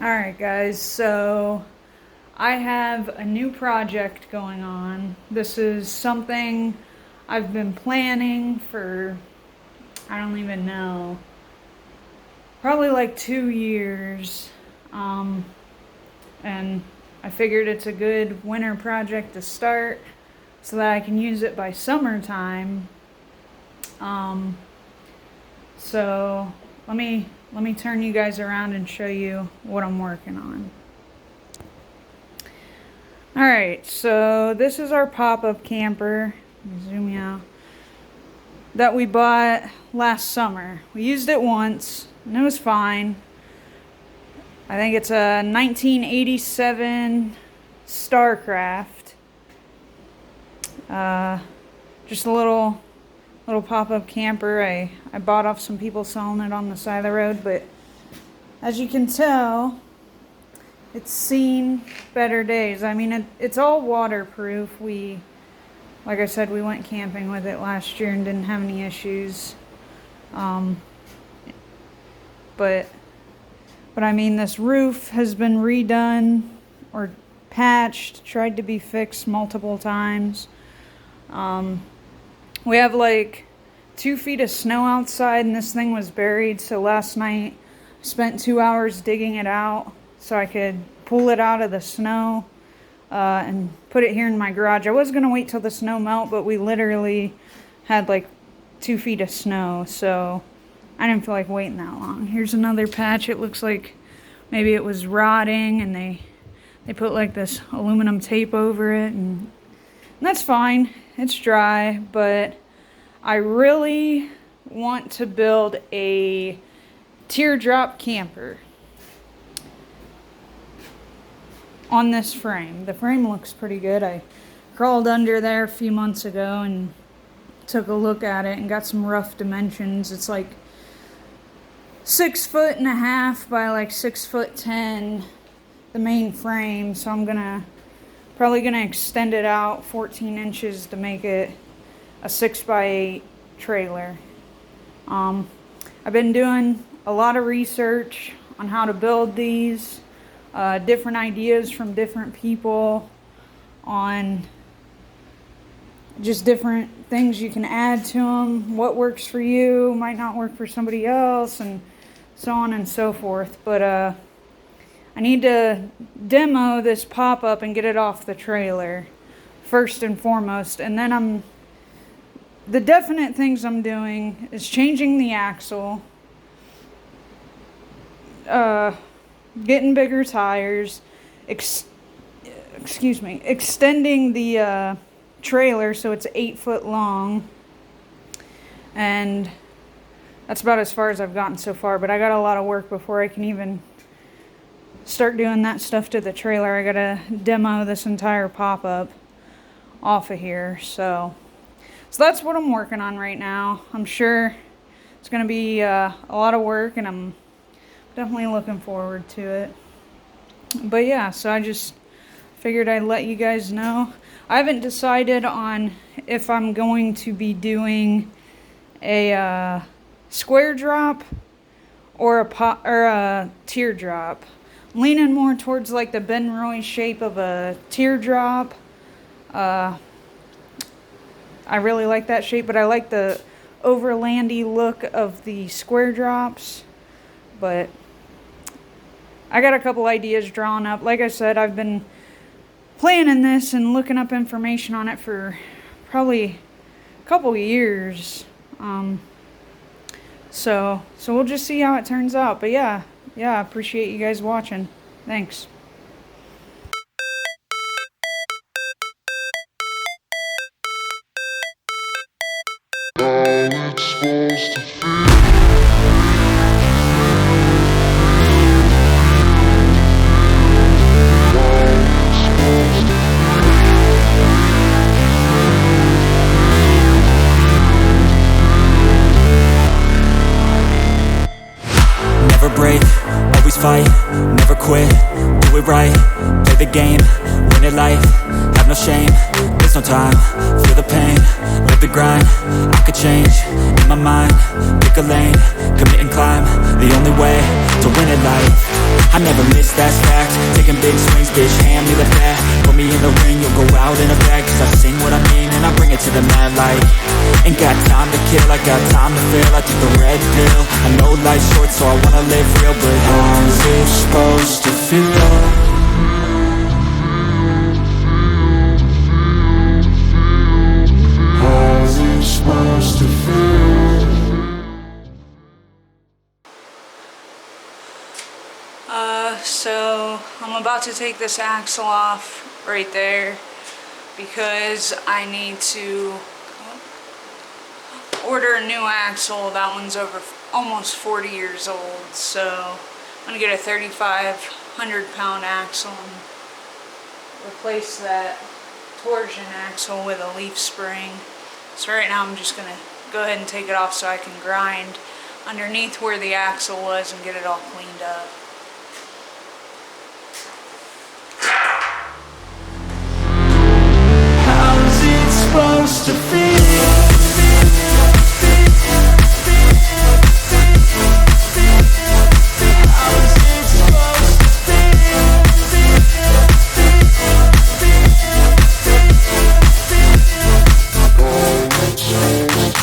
Alright guys, so I have a new project going on. This is something I've been planning for, I don't even know, probably like 2 years. And I figured it's a good winter project to start so that I can use it by summertime. So let me turn you guys around and show you what I'm working on. Alright, so this is our pop-up camper. Zoom you out. That we bought last summer. We used it once and it was fine. I think it's a 1987 Starcraft. Just a little pop-up camper. I bought off some people selling it on the side of the road, but as you can tell, it's seen better days. I mean, it's all waterproof. Like I said, we went camping with it last year and didn't have any issues. But I mean, this roof has been redone or patched, tried to be fixed multiple times. We have like 2 feet of snow outside and this thing was buried, so last night I spent 2 hours digging it out so I could pull it out of the snow and put it here in my garage. I was going to wait till the snow melt, but we literally had like 2 feet of snow, so I didn't feel like waiting that long. Here's another patch. It looks like maybe it was rotting and they put like this aluminum tape over it, and that's fine. It's dry, but I really want to build a teardrop camper on this frame. The frame looks pretty good. I crawled under there a few months ago and took a look at it and got some rough dimensions. It's like 6.5 by like 6'10", the main frame, so I'm probably gonna extend it out 14 inches to make it a 6x8 trailer. I've been doing a lot of research on how to build these, different ideas from different people on just different things you can add to them. What works for you might not work for somebody else, and so on and so forth. But I need to demo this pop-up and get it off the trailer first and foremost. And then the definite things I'm doing is changing the axle, getting bigger tires, extending the trailer so it's 8 foot long, and that's about as far as I've gotten so far. But I got a lot of work before I can even start doing that stuff to the trailer. I gotta demo this entire pop-up off of here, so that's what I'm working on right now. I'm sure it's gonna be a lot of work, and I'm definitely looking forward to it. But yeah, so I just figured I'd let you guys know. I haven't decided on if I'm going to be doing a square drop or a teardrop. I'm leaning more towards like the Ben Roy shape of a teardrop. I really like that shape, but I like the overlandy look of the square drops. But I got a couple ideas drawn up. Like I said, I've been planning this and looking up information on it for probably a couple years. So we'll just see how it turns out. But yeah, I appreciate you guys watching. Thanks. Never break, always fight, never quit, do it right, play the game, win it life, have no shame, there's no time, feel the pain, live the grind, I could change, in my mind, pick a lane, commit and climb, the only way to win it life. I never miss, that's fact. Taking big swings, bitch, hand me the bat. Put me in the ring, you'll go out in a bag. Cause I sing what I mean and I bring it to the mad light. Ain't got time to kill, I got time to feel. I took the red pill, I know life's short so I wanna live real. But how's it supposed to feel? How's it supposed to feel? So I'm about to take this axle off right there because I need to order a new axle. That one's over almost 40 years old, so I'm gonna get a 3,500-pound axle and replace that torsion axle with a leaf spring. So right now I'm just gonna go ahead and take it off so I can grind underneath where the axle was and get it all cleaned up. How's it supposed to feel?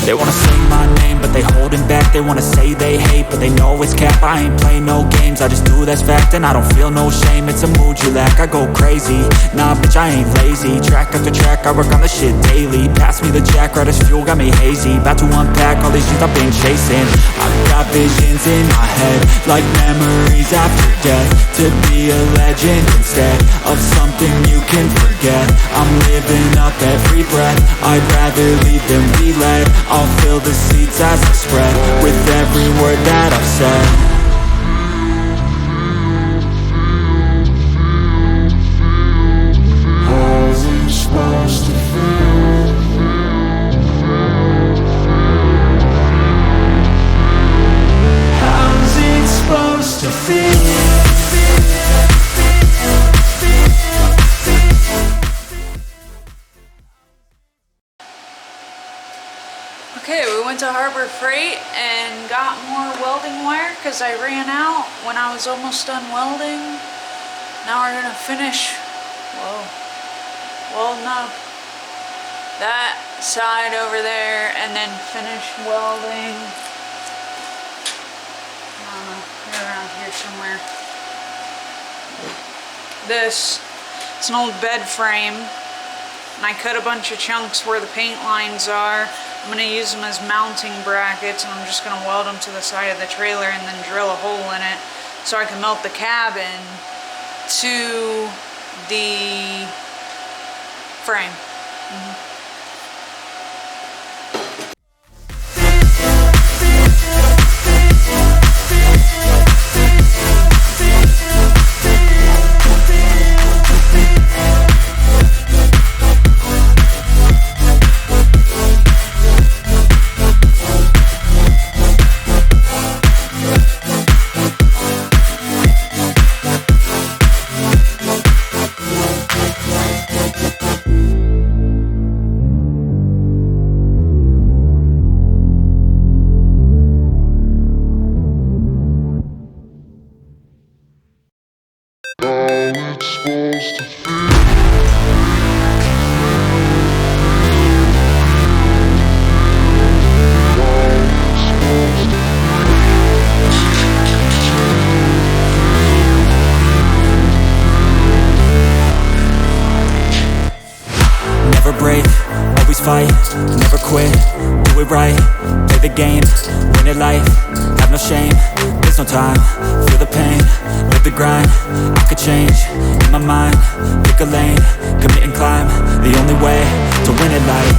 They wanna say my name, but they holding back. They wanna say they hate, but they know it's cap. I ain't play no games, I just do that's fact. And I don't feel no shame, it's a mood you lack. I go crazy, nah bitch I ain't lazy. Track after track, I work on this shit daily. Pass me the jack, right as fuel, got me hazy. About to unpack all these things I've been chasing. I've got visions in my head, like memories after death. To be a legend instead of something you can forget. I'm living up every breath, I'd rather lead than be led. I'll fill the seats as I spread with every word that I've said. How's it supposed to feel? How's it supposed to feel? Okay, we went to Harbor Freight and got more welding wire because I ran out when I was almost done welding. Now we're gonna finish, welding up that side over there and then finish welding right around here somewhere. It's an old bed frame and I cut a bunch of chunks where the paint lines are. I'm going to use them as mounting brackets and I'm just going to weld them to the side of the trailer and then drill a hole in it so I can mount the cabin to the frame. Never break, always fight, never quit, do it right, play the game, win it life, have no shame, there's no time, feel the pain, live the grind, I could change, in my mind, pick a lane, commit and climb, the only way to win it life.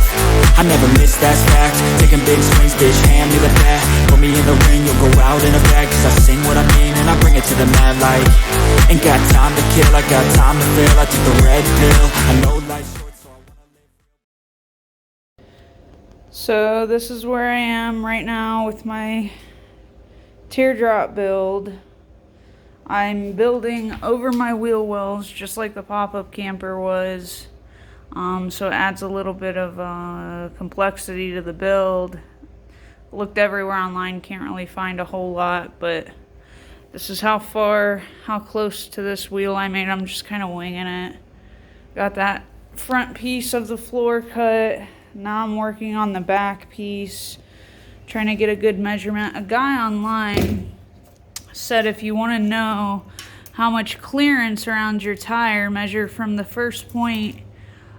I never miss, that's fact, taking big swings, bitch, hand me the bat. Put me in the ring, you'll go out in a bag. Cause I sing what I mean and I bring it to the mad light. Ain't got time to kill, I got time to feel. I took the red pill, I know life's short so I wanna live. So this is where I am right now with my teardrop build. I'm building over my wheel wells just like the pop-up camper was. So it adds a little bit of complexity to the build. Looked everywhere online, can't really find a whole lot, but This is how close to this wheel I made. I'm just kind of winging it. Got that front piece of the floor cut. Now I'm working on the back piece, trying to get a good measurement. A guy online said if you want to know how much clearance around your tire, measure from the first point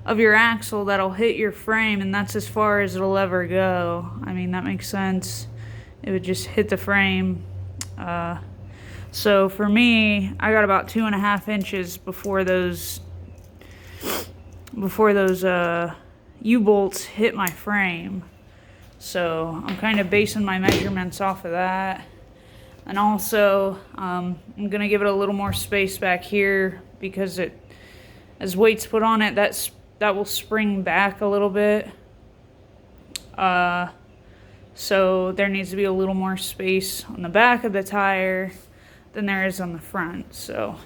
of your axle that'll hit your frame, and that's as far as it'll ever go. I mean, that makes sense. It would just hit the frame. So for me, I got about 2.5 inches before those U-bolts hit my frame. So I'm kind of basing my measurements off of that. And also, I'm gonna give it a little more space back here because as weight's put on it, that will spring back a little bit. So there needs to be a little more space on the back of the tire than there is on the front. So,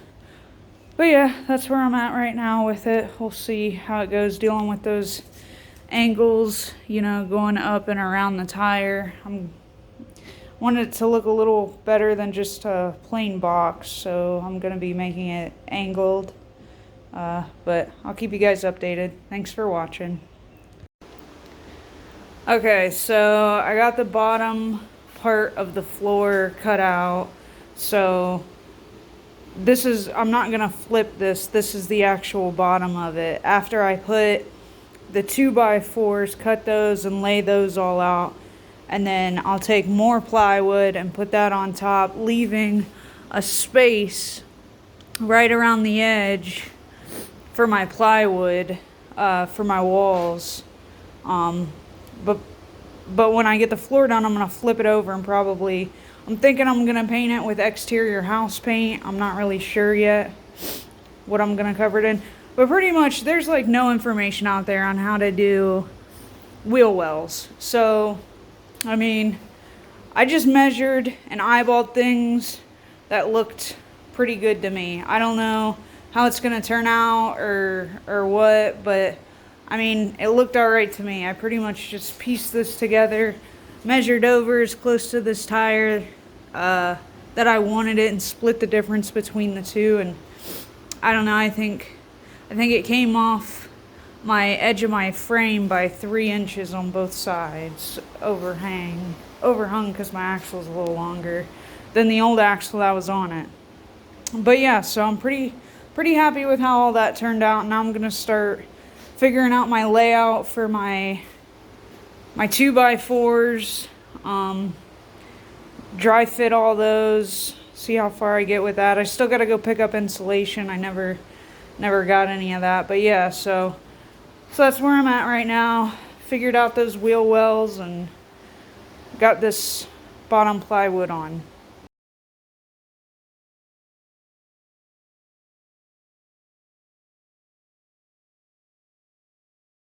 but yeah, that's where I'm at right now with it. We'll see how it goes dealing with those angles, you know, going up and around the tire. Wanted it to look a little better than just a plain box, so I'm gonna be making it angled. But I'll keep you guys updated. Thanks for watching. Okay, so I got the bottom part of the floor cut out. So I'm not gonna flip this. This is the actual bottom of it. After I put the 2x4s, cut those and lay those all out. And then I'll take more plywood and put that on top, leaving a space right around the edge for my plywood, for my walls. But when I get the floor done, I'm gonna flip it over and I'm thinking I'm gonna paint it with exterior house paint. I'm not really sure yet what I'm gonna cover it in. But pretty much there's like no information out there on how to do wheel wells. So, I mean, I just measured and eyeballed things that looked pretty good to me. I don't know how it's gonna turn out or what, but I mean, it looked alright to me. I pretty much just pieced this together, measured over as close to this tire that I wanted it, and split the difference between the two. And I don't know, I think it came off my edge of my frame by 3 inches on both sides, overhung because my axle is a little longer than the old axle that was on it. But yeah, so I'm pretty happy with how all that turned out. Now I'm gonna start figuring out my layout for my 2x4s, dry fit all those, see how far I get with that. I still gotta go pick up insulation. I never got any of that, but yeah, so that's where I'm at right now. Figured out those wheel wells and got this bottom plywood on.